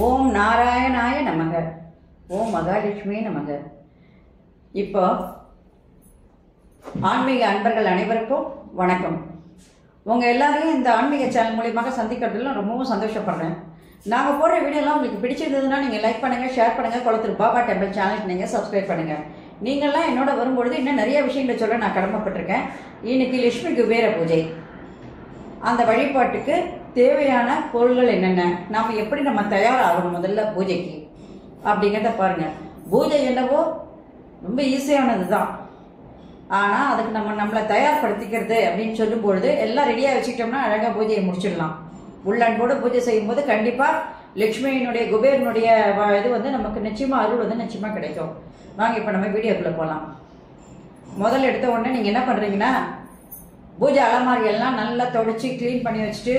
ஓம் நாராயணாய நமக. ஓம் மகாலட்சுமி நமக. இப்போ ஆன்மீக அன்பர்கள் அனைவருக்கும் வணக்கம். உங்கள் எல்லாரையும் இந்த ஆன்மீக சேனல் மூலியமாக சந்திக்கிறதுல ரொம்பவும் சந்தோஷப்படுறேன். நாங்கள் போடுற வீடியோலாம் உங்களுக்கு பிடிச்சிருந்ததுன்னா நீங்கள் லைக் பண்ணுங்கள், ஷேர் பண்ணுங்கள். குளத்தூர் பாபா டெம்பிள் சேனலுக்கு நீங்கள் சப்ஸ்கிரைப் பண்ணுங்கள். நீங்கள்லாம் என்னோட வரும்பொழுது இன்னும் நிறைய விஷயங்களை சொல்ல நான் கடமைப்பட்டிருக்கேன். இன்னைக்கு லட்சுமி குபேர பூஜை. அந்த வழிபாட்டுக்கு தேவையான பொருள்கள் என்னென்ன, நாம் எப்படி நம்ம தயாராகணும் முதல்ல பூஜைக்கு அப்படிங்கிறத பாருங்கள். பூஜை என்னவோ ரொம்ப ஈஸியானது தான். ஆனால் அதுக்கு நம்மளை தயார்படுத்திக்கிறது அப்படின்னு சொல்லும்பொழுது எல்லாம் ரெடியாக வச்சுக்கிட்டோம்னா அழகாக பூஜையை முடிச்சிடலாம். உள்ளன்போடு பூஜை செய்யும்போது கண்டிப்பாக லட்சுமியினுடைய குபேரனுடைய இது நமக்கு நிச்சயமாக அருள் நிச்சயமாக கிடைக்கும். வாங்க இப்போ நம்ம வீடியோக்குள்ளே போகலாம். முதல்ல எடுத்த உடனே நீங்கள் என்ன பண்ணுறீங்கன்னா, பூஜை அலமாரி எல்லாம் நல்லா தொடச்சி க்ளீன் பண்ணி வச்சுட்டு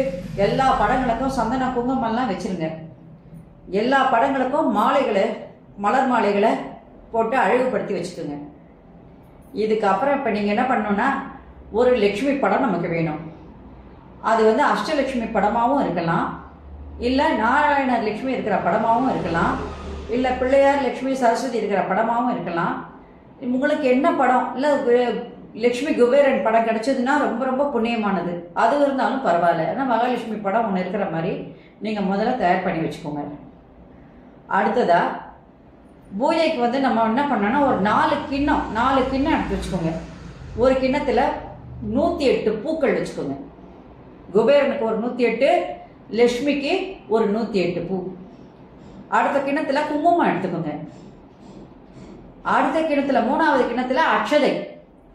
எல்லா படங்களுக்கும் சந்தன குங்குமம்லாம் வச்சுருங்க. எல்லா படங்களுக்கும் மலர் மாலைகளை போட்டு அழகுபடுத்தி வச்சுக்கோங்க. இதுக்கப்புறம் இப்போ நீங்கள் என்ன பண்ணணுன்னா, ஒரு லக்ஷ்மி படம் நமக்கு வேணும். அது அஷ்டலட்சுமி படமாகவும் இருக்கலாம், இல்லை நாராயணர் லட்சுமி இருக்கிற படமாகவும் இருக்கலாம், இல்லை பிள்ளையார் லட்சுமி சரஸ்வதி இருக்கிற படமாகவும் இருக்கலாம். உங்களுக்கு என்ன படம், இல்லை லட்சுமி குபேரன் படம் கிடைச்சதுன்னா ரொம்ப ரொம்ப புண்ணியமானது. அது இருந்தாலும் பரவாயில்ல. ஏன்னா மகாலட்சுமி படம் ஒன்று இருக்கிற மாதிரி நீங்கள் முதல்ல தயார் பண்ணி வச்சுக்கோங்க. அடுத்ததா பூஜைக்கு நம்ம என்ன பண்ணோன்னா, ஒரு 4 கிண்ணம் எடுத்து வச்சுக்கோங்க. ஒரு கிண்ணத்தில் 108 பூக்கள் வச்சுக்கோங்க. குபேரனுக்கு ஒரு 108, லட்சுமிக்கு ஒரு 108 பூ. அடுத்த கிண்ணத்தில் குங்குமம் எடுத்துக்கோங்க. அடுத்த கிண்ணத்தில் 3வது கிண்ணத்தில்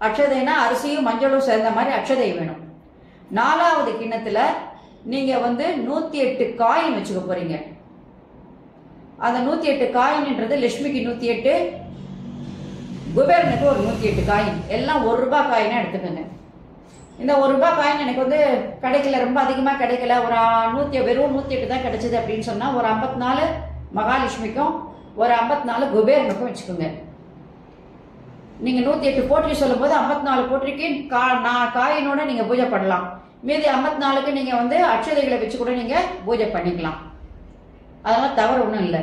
அக்ஷதைனா அரிசியும் மஞ்சளும் சேர்ந்த மாதிரி அக்ஷதை வேணும். 4வது கிண்ணத்தில் நீங்கள் 108 காயின் வச்சுக்க போறீங்க. அந்த 108 காயின்ன்றது லட்சுமிக்கு 108, குபேரனுக்கு ஒரு 108 காயின். எல்லாம் ₹1 காயினா எடுத்துக்கோங்க. இந்த ₹1 காயின் எனக்கு கிடைக்கல, ரொம்ப அதிகமாக கிடைக்கல, வெறும் 108 தான் கிடைச்சது அப்படின்னு சொன்னால் ஒரு 54 மகாலட்சுமிக்கும் ஒரு 54 குபேரனுக்கும் வச்சுக்கோங்க. நீங்கள் 108 போற்றி சொல்லும் போது 54 போற்றிக்கு காயினோட நீங்கள் பூஜை பண்ணலாம். மீதி 54க்கு நீங்கள் அக்ஷதைகளை வச்சு கூட நீங்கள் பூஜை பண்ணிக்கலாம். அதெல்லாம் தவறு ஒன்றும் இல்லை.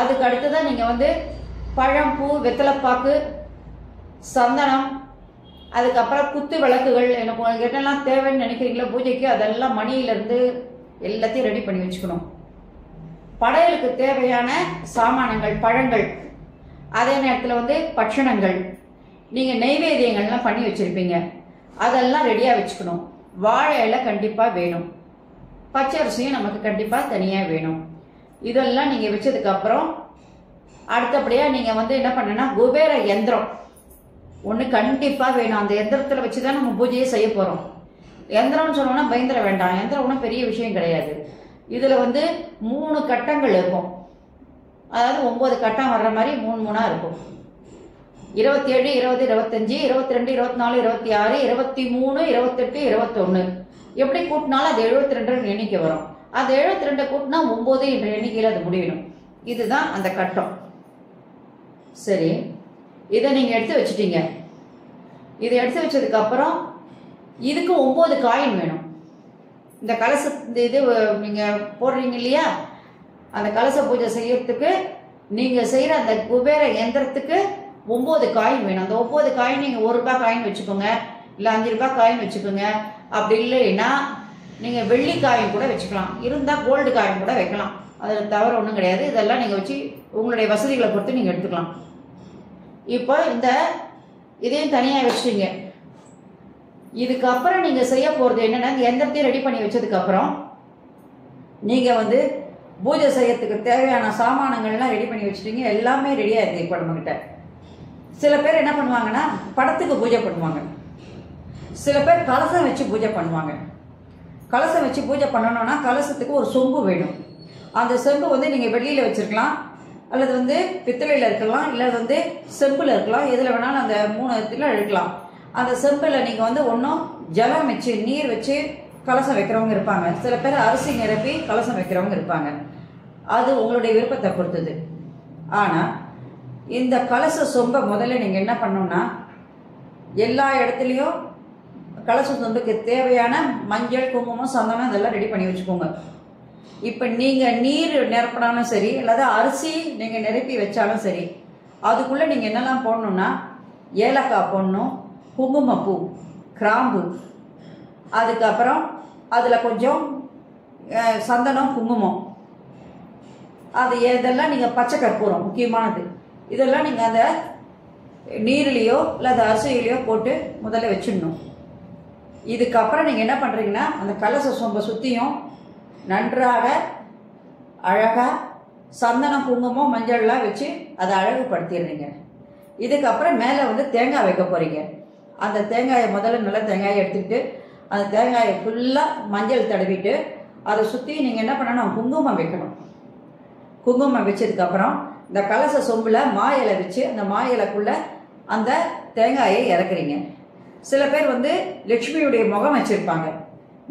அதுக்கு அடுத்ததான் நீங்கள் பழம், பூ, வெத்தலைப்பாக்கு, சந்தனம், அதுக்கப்புறம் குத்து விளக்குகள், எனக்கு உங்களுக்கு என்னெல்லாம் தேவைன்னு நினைக்கிறீங்களோ பூஜைக்கு அதெல்லாம் மணியிலேருந்து எல்லாத்தையும் ரெடி பண்ணி வச்சுக்கணும். படையலுக்கு தேவையான சாமானங்கள், பழங்கள், அதே நேரத்தில் பட்சணங்கள், நீங்கள் நெய்வேத்தியங்கள்லாம் பண்ணி வச்சுருப்பீங்க, அதெல்லாம் ரெடியாக வச்சுக்கணும். வாழை இலை கண்டிப்பாக வேணும். பச்சரிசியும் நமக்கு கண்டிப்பாக தனியாக வேணும். இதெல்லாம் நீங்கள் வச்சதுக்கப்புறம் அடுத்தபடியாக நீங்கள் என்ன பண்ணணும்னா, குபேர யந்திரம் ஒன்று கண்டிப்பாக வேணும். அந்த யந்திரத்தில் வச்சு தான் நம்ம பூஜையை செய்ய போகிறோம். யந்திரம்னு சொன்னோன்னா பயந்துட வேண்டாம். யந்திரம் ஒன்றும் பெரிய விஷயம் கிடையாது. இதில் 3 கட்டங்கள் இருக்கும். அதாவது 9 கட்டம் வர்ற மாதிரி 3 இருக்கும். 27, 20, 25, 22, 24, 26, 23, 28, 21 எப்படி கூட்டினாலும் அது 72 எண்ணிக்கை வரும். அது 72 கூட்டினா 9 என்ற எண்ணிக்கையில் அது முடியணும். இதுதான் அந்த கட்டம். சரி, இதை நீங்கள் எடுத்து வச்சுட்டீங்க. இதை எடுத்து வச்சதுக்கு அப்புறம் இதுக்கு 9 காயின் வேணும். இந்த கலச இது நீங்கள் போடுறீங்க இல்லையா, அந்த கலச பூஜை செய்யறதுக்கு நீங்கள் செய்கிற அந்த குபேர யந்திரத்துக்கு 9 காயின் வேணும். அந்த 9 காயின் நீங்கள் ₹1 காயின் வச்சுக்கோங்க, இல்லை ₹5 காயின் வச்சுக்கோங்க. அப்படி இல்லைன்னா நீங்கள் வெள்ளி காயின் கூட வச்சுக்கலாம். இருந்தால் கோல்டு காயின் கூட வைக்கலாம். அதில் தவறு ஒன்றும் கிடையாது. இதெல்லாம் நீங்கள் வச்சு உங்களுடைய வசதிகளை பொறுத்து நீங்கள் எடுத்துக்கலாம். இப்போ இதையும் தனியாக வச்சுட்டீங்க. இதுக்கப்புறம் நீங்கள் செய்ய போகிறது என்னென்னா, இந்த எந்திரத்தையும் ரெடி பண்ணி வச்சதுக்கப்புறம் நீங்கள் பூஜை செய்யறதுக்கு தேவையான சாமானங்கள்லாம் ரெடி பண்ணி வச்சுட்டீங்க. எல்லாமே ரெடியாக இருக்குது. இப்போ நம்மக்கிட்ட சில பேர் என்ன பண்ணுவாங்கன்னா, படத்துக்கு பூஜை பண்ணுவாங்க. சில பேர் கலசம் வச்சு பூஜை பண்ணுவாங்க. கலசம் வச்சு பூஜை பண்ணணும்னா கலசத்துக்கு ஒரு சொம்பு வேணும். அந்த சொம்பு நீங்கள் வெளியில் வச்சுருக்கலாம், அல்லது பித்தளையில் இருக்கலாம், இல்லை செம்பில் இருக்கலாம். எதில் வேணாலும் அந்த 3 இடத்துல எடுக்கலாம். அந்த செம்பில் நீங்கள் ஒன்றும் ஜலம் வச்சு நீர் வச்சு கலசம் வைக்கிறவங்க இருப்பாங்க. சில பேர் அரிசி நிரப்பி கலசம் வைக்கிறவங்க இருப்பாங்க. அது உங்களுடைய விருப்பத்தை பொறுத்தது. ஆனால் இந்த கலச சொம்பை முதல்ல நீங்கள் என்ன பண்ணணும்னா, எல்லா இடத்துலையும் கலச சொம்புக்கு தேவையான மஞ்சள், குங்குமம், சந்தனம் இதெல்லாம் ரெடி பண்ணி வச்சுக்கோங்க. இப்போ நீங்கள் நீர் நிரப்பினாலும் சரி, அல்லது அரிசி நீங்கள் நிரப்பி வச்சாலும் சரி, அதுக்குள்ளே நீங்கள் என்னெல்லாம் போடணுன்னா ஏலக்காய் போடணும், குங்குமப்பூ, கிராம்பு, அதுக்கப்புறம் அதில் கொஞ்சம் சந்தனம், குங்குமம், அது இதெல்லாம் நீங்கள் பச்சை கற்பூரம் முக்கியமானது, இதெல்லாம் நீங்கள் அந்த நீர்லேயோ இல்லை அந்த அரிசியிலையோ போட்டு முதல்ல வச்சிடணும். இதுக்கப்புறம் நீங்கள் என்ன பண்ணுறீங்கன்னா அந்த கலச சொம்பை சுற்றியும் நன்றாக அழகாக சந்தனம், குங்குமம், மஞ்சள்லாம் வச்சு அதை அழகுபடுத்திடுறீங்க. இதுக்கப்புறம் மேலே வந்து தேங்காய் வைக்க போகிறீங்க. அந்த தேங்காயை முதல்ல நல்லா தேங்காயை எடுத்துக்கிட்டு அந்த தேங்காயை ஃபுல்லாக மஞ்சள் தடவிட்டு அதை சுற்றி நீங்கள் என்ன பண்ணணும், குங்குமம் வைக்கணும். குங்குமம் வச்சதுக்கப்புறம் இந்த கலச சொம்பில் மா இலை வச்சு அந்த மா இலைக்குள்ளே அந்த தேங்காயை இறக்குறீங்க. சில பேர் வந்து லக்ஷ்மியுடைய முகம் வச்சுருப்பாங்க.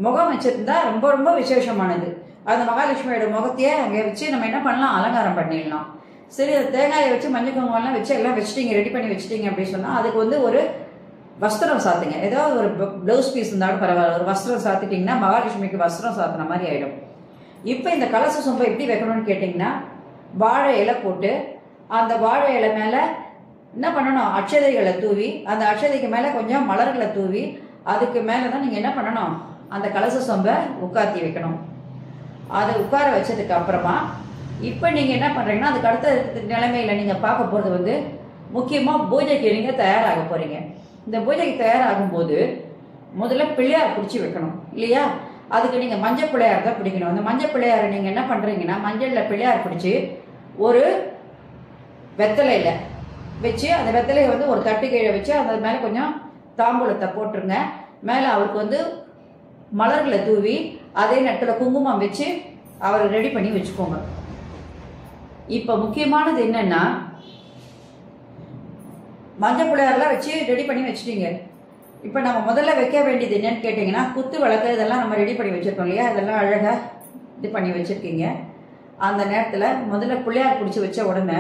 முகம் வச்சுருந்தா ரொம்ப ரொம்ப விசேஷமானது. அந்த மகாலட்சுமியோட முகத்தையே அங்கே வச்சு நம்ம என்ன பண்ணலாம், அலங்காரம் பண்ணிடலாம். சரி, அந்த தேங்காயை வச்சு மஞ்சள் குங்குமம்லாம் வச்சு எல்லாம் வச்சுட்டீங்க, ரெடி பண்ணி வச்சுட்டீங்க அப்படின்னு சொன்னால் அதுக்கு வந்து ஒரு வஸ்திரம் சாத்துங்க. ஏதாவது ஒரு ப்ளவுஸ் பீஸ் இருந்தாலும் பரவாயில்ல, ஒரு வஸ்திரம் சாத்திட்டிங்கன்னா மகாலட்சுமிக்கு வஸ்திரம் சாத்தின மாதிரி ஆகிடும். இப்போ இந்த கலச சொம்பை எப்படி வைக்கணும்னு கேட்டிங்கன்னா வாழை இலை போட்டு அந்த வாழை இலை மேலே என்ன பண்ணணும், அட்சதைகளை தூவி அந்த அட்சதைக்கு மேலே கொஞ்சம் மலர்களை தூவி அதுக்கு மேலே தான் நீங்கள் என்ன பண்ணணும், அந்த கலச சொம்பை உட்காத்தி வைக்கணும். அதை உட்கார வச்சதுக்கு அப்புறமா இப்போ நீங்கள் என்ன பண்ணுறீங்கன்னா அதுக்கு அடுத்த நிலைமையில் நீங்கள் பார்க்க போகிறது வந்து முக்கியமாக பூஜைக்கு நீங்கள் தயாராக போகிறீங்க. இந்த பூஜைக்கு தயாராகும்போது முதல்ல பிள்ளையார் பிடிச்சி வைக்கணும் இல்லையா? அதுக்கு நீங்கள் மஞ்சள் பிள்ளையார் தான் பிடிக்கணும். அந்த மஞ்சள் பிள்ளையாரை நீங்கள் என்ன பண்ணுறீங்கன்னா மஞ்சளில் பிள்ளையார் பிடிச்சி ஒரு வெத்தலையில் வச்சு அந்த வெத்தலையை வந்து ஒரு தட்டு கீழே வச்சு அது மேலே கொஞ்சம் தாம்பூலத்தை போட்டுருங்க. மேலே அவருக்கு வந்து மலர்களை தூவி அதே நேரத்தில் குங்குமம் வச்சு அவரை ரெடி பண்ணி வச்சுக்கோங்க. இப்போ முக்கியமானது என்னென்னா மஞ்சள் பிள்ளையாரெலாம் வச்சு ரெடி பண்ணி வச்சுட்டீங்க. இப்போ நம்ம முதல்ல வைக்க வேண்டியது என்னன்னு கேட்டிங்கன்னா குத்து விளக்கு இதெல்லாம் நம்ம ரெடி பண்ணி வச்சுருக்கோம் இல்லையா? இதெல்லாம் அழகாக இது பண்ணி வச்சுருக்கீங்க. அந்த நேரத்தில் முதல்ல பிள்ளையார் பிடிச்சி வச்ச உடனே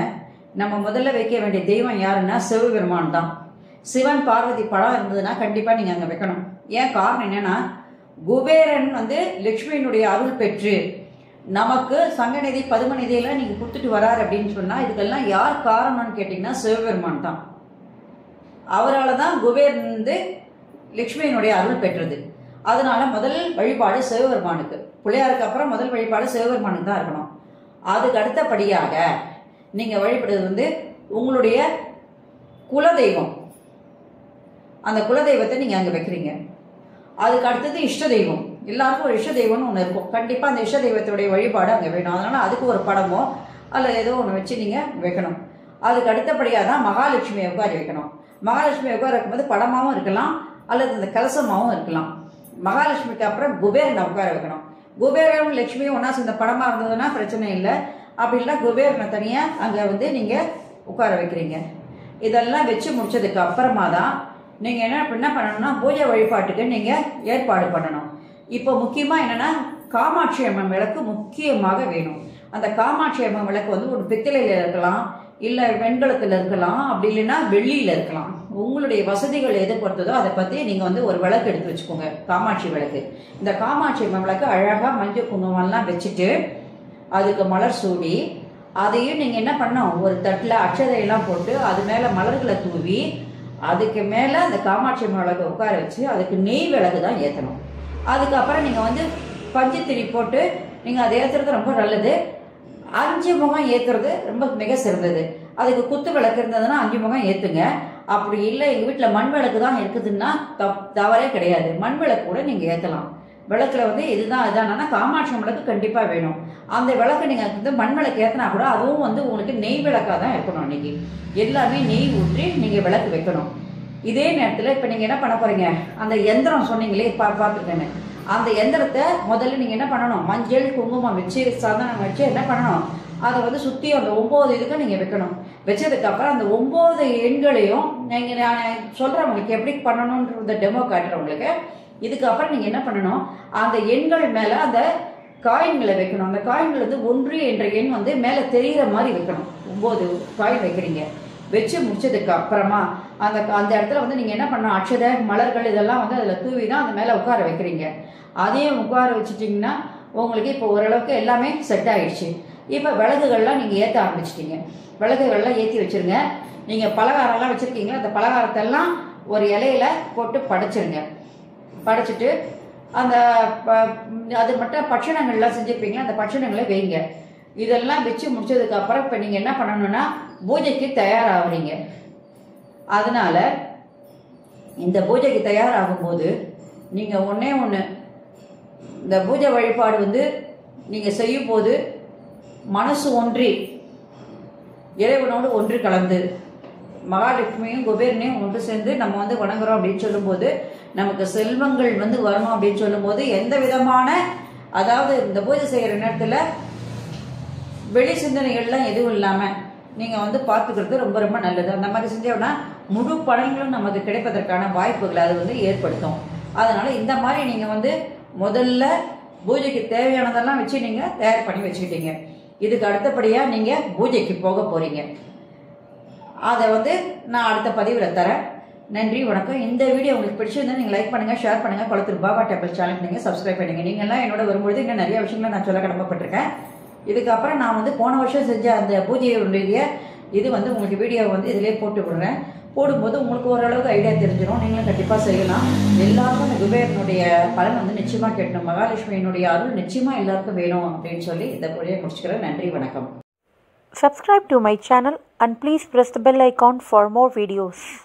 நம்ம முதல்ல வைக்க வேண்டிய தெய்வம் யாருன்னா சிவபெருமான் தான். சிவன் பார்வதி படம் இருந்ததுன்னா கண்டிப்பாக நீங்கள் அங்கே வைக்கணும். ஏன் காரணம் என்னென்னா குபேரன் வந்து லக்ஷ்மியினுடைய அருள் பெற்று நமக்கு சங்கநிதி பதுமநிதியெல்லாம் நீங்கள் கொடுத்துட்டு வராரு அப்படின்னு சொன்னால் இதுக்கெல்லாம் யார் காரணம்னு கேட்டிங்கன்னா சிவபெருமான் தான். அவரால் தான் குபேரன் வந்து லக்ஷ்மியினுடைய அருள் பெற்றது. அதனால முதல் வழிபாடு சிவபெருமானுக்கு, பிள்ளையாருக்கு அப்புறம் முதல் வழிபாடு சிவபெருமானுக்கு தான் இருக்கணும். அதுக்கு அடுத்தபடியாக நீங்கள் வழிபடுறது வந்து உங்களுடைய குலதெய்வம். அந்த குலதெய்வத்தை நீங்கள் அங்கே வைக்கிறீங்க. அதுக்கு அடுத்தது இஷ்ட தெய்வம். எல்லாருக்கும் ஒரு இஷ்ட தெய்வம்னு ஒன்று இருக்கும். கண்டிப்பாக அந்த இஷ்ட தெய்வத்துடைய வழிபாடு அங்கே வேணும். அதனால் அதுக்கு ஒரு படமோ அல்லது ஏதோ ஒன்று வச்சு நீங்கள் வைக்கணும். அதுக்கு அடுத்தபடியாக தான் மகாலட்சுமியை உட்கார வைக்கணும். மகாலட்சுமியை உட்கார வைக்கும்போது படமாகவும் இருக்கலாம் அல்லது இந்த கலசமாகவும் இருக்கலாம். மகாலட்சுமிக்கு அப்புறம் குபேரனை உட்கார வைக்கணும். குபேரனும் லட்சுமியும் ஒன்றா சேர்ந்த படமாக இருந்ததுன்னா பிரச்சனை இல்லை. அப்படி இல்லைனா குபேரனை தனியாக அங்கே வந்து நீங்கள் உட்கார வைக்கிறீங்க. இதெல்லாம் வச்சு முடிச்சதுக்கு அப்புறமா தான் நீங்கள் என்ன பண்ணணும்னா பூஜை வழிபாட்டுக்கு நீங்கள் ஏற்பாடு பண்ணணும். இப்போ முக்கியமாக என்னென்னா காமாட்சி அம்மன் விளக்கு முக்கியமாக வேணும். அந்த காமாட்சி அம்மன் விளக்கு வந்து ஒரு பித்தளையில் இருக்கலாம், இல்லை வெண்கலத்தில் இருக்கலாம், அப்படி இல்லைன்னா வெள்ளியில் இருக்கலாம். உங்களுடைய வசதிகள் எது பொறுத்ததோ அதை பற்றி நீங்கள் வந்து ஒரு விளக்கு எடுத்து வச்சுக்கோங்க, காமாட்சி விளக்கு. இந்த காமாட்சி அம்மன் விளக்கு அழகாக மஞ்சள் குங்குமம்லாம் வச்சுட்டு அதுக்கு மலர் சூடி அதையும் நீங்கள் என்ன பண்ணணும், ஒரு தட்டில் அட்சதையெல்லாம் போட்டு அது மேலே மலர்களை தூவி அதுக்கு மேலே அந்த காமாட்சி அம்மன் விளக்கு உட்கார வச்சு அதுக்கு நெய் விளக்கு தான் ஏற்றணும். அதுக்கப்புறம் நீங்கள் வந்து பஞ்சத்திரி போட்டு நீங்கள் அதை ஏற்றுறது ரொம்ப நல்லது. 5 முகம் ஏற்றுறது ரொம்ப மிக சிறந்தது. அதுக்கு குத்து விளக்கு இருந்ததுன்னா 5 முகம் ஏற்றுங்க. அப்படி இல்லை எங்கள் வீட்டில் மண் விளக்கு தான் இருக்குதுன்னா தவறே கிடையாது, மண் விளக்கு கூட நீங்கள் ஏற்றலாம். விளக்கில் வந்து இதுதான் இதானா காமாட்சி விளக்கு கண்டிப்பாக வேணும். அந்த விளக்கு நீங்கள் வந்து மண் விளக்கு ஏற்றினா கூட அதுவும் வந்து உங்களுக்கு நெய் விளக்காக தான் இருக்கணும். அன்றைக்கி எல்லாமே நெய் ஊற்றி நீங்கள் விளக்கு வைக்கணும். இதே நேரத்தில் இப்போ நீங்கள் என்ன பண்ண போகிறீங்க, அந்த எந்திரம் சொன்னீங்களே பார்த்துருக்கேன்னு, அந்த எந்திரத்தை முதல்ல நீங்கள் என்ன பண்ணணும், மஞ்சள் குங்குமம் வச்சு சந்தனம் வச்சு என்ன பண்ணணும், அதை வந்து சுற்றி அந்த 9 இதுக்கு நீங்கள் வைக்கணும். வச்சதுக்கப்புறம் அந்த 9 எண்களையும் நீங்கள் நான் சொல்கிறேன் உங்களுக்கு எப்படி பண்ணணுன்ற டெமோ காட்டுறேன் உங்களுக்கு. இதுக்கப்புறம் நீங்கள் என்ன பண்ணணும், அந்த எண்கள் மேலே அந்த காயின்களை வைக்கணும். அந்த காயின்கள் வந்து 1 என்ற எண் வந்து மேலே தெரிகிற மாதிரி வைக்கணும். 9 காயின் வைக்கிறீங்க. வச்சு முடிச்சதுக்கு அப்புறமா அந்த இடத்துல வந்து நீங்கள் என்ன பண்ணணும், அட்சதை மலர்கள் இதெல்லாம் வந்து அதில் தூவி தான் அந்த மேலே உட்கார வைக்கிறீங்க. அதையும் உட்கார வச்சுட்டிங்கன்னா உங்களுக்கு இப்போ ஓரளவுக்கு எல்லாமே செட் ஆகிடுச்சு. இப்போ விளக்குகள்லாம் நீங்கள் ஏற்ற ஆரம்பிச்சிட்டிங்க. விளக்குகள்லாம் ஏற்றி வச்சுருங்க. நீங்கள் பலகாரம்லாம் வச்சுருக்கீங்களா, அந்த பலகாரத்தெல்லாம் ஒரு இலையில போட்டு படைச்சிருங்க. படைச்சிட்டு அந்த அது மட்டும் பட்சணங்கள்லாம் செஞ்சுருப்பீங்களா, அந்த பட்சணங்களை வைங்க. இதெல்லாம் வச்சு முடிச்சதுக்கப்புறம் இப்போ நீங்கள் என்ன பண்ணணும்னா பூஜைக்கு தயாராகிறீங்க. அதனால இந்த பூஜைக்கு தயாராகும்போது நீங்கள் ஒன்றே ஒன்று, இந்த பூஜை வழிபாடு நீங்கள் செய்யும் போது மனசு ஒன்றி இறைவனோடு ஒன்று கலந்து மகாலட்சுமியும் குபேரனையும் ஒன்று சேர்ந்து நம்ம வணங்குறோம் அப்படின்னு சொல்லும்போது நமக்கு செல்வங்கள் வரணும் அப்படின்னு சொல்லும்போது எந்த விதமான, அதாவது இந்த பூஜை செய்கிற நேரத்தில் வெளி சிந்தனைகள்லாம் எதுவும் இல்லாமல் நீங்கள் பார்த்துக்கிறது ரொம்ப ரொம்ப நல்லது. அந்த மாதிரி செஞ்சோம்னா முழு பலன்களும் நமக்கு கிடைப்பதற்கான வாய்ப்புகளை அது ஏற்படுத்தும். அதனால் இந்த மாதிரி நீங்கள் முதல்ல பூஜைக்கு தேவையானதெல்லாம் வச்சு நீங்கள் தயார் பண்ணி வச்சுக்கிட்டீங்க. இதுக்கு அடுத்தபடியாக நீங்கள் பூஜைக்கு போக போகிறீங்க. அதை நான் அடுத்த பதிவில் தரேன். நன்றி, வணக்கம். இந்த வீடியோ உங்களுக்கு பிடிச்சிருந்தா நீங்கள் லைக் பண்ணுங்கள், ஷேர் பண்ணுங்கள். குளத்தூர் பாபா டெம்பிள் சேனலுக்கு நீங்கள் சப்ஸ்கிரைப் பண்ணுங்கள். நீங்கள்லாம் என்னோட வரும்பொழுது இன்னும் நிறைய விஷயங்களை நான் சொல்ல கடமைப்பட்டிருக்கேன். இதுக்கப்புறம் நான் போன வருஷம் செஞ்ச அந்த பூஜையுடைய இது உங்களுக்கு வீடியோ இதிலே போட்டு விடுறேன். போடும்போது உங்களுக்கு ஓரளவுக்கு ஐடியா தெரிஞ்சிடும். நீங்களும் கண்டிப்பாக செய்யலாம். எல்லாருக்கும் அந்த குபேரனுடைய பலன் நிச்சயமாக கேட்கணும். மகாலட்சுமியினுடைய அருள் நிச்சயமாக எல்லாருக்கும் வேணும் அப்படின்னு சொல்லி இந்த பூஜையை முடிச்சுக்கிறேன். நன்றி, வணக்கம். Subscribe to my channel and please press the bell icon for more videos.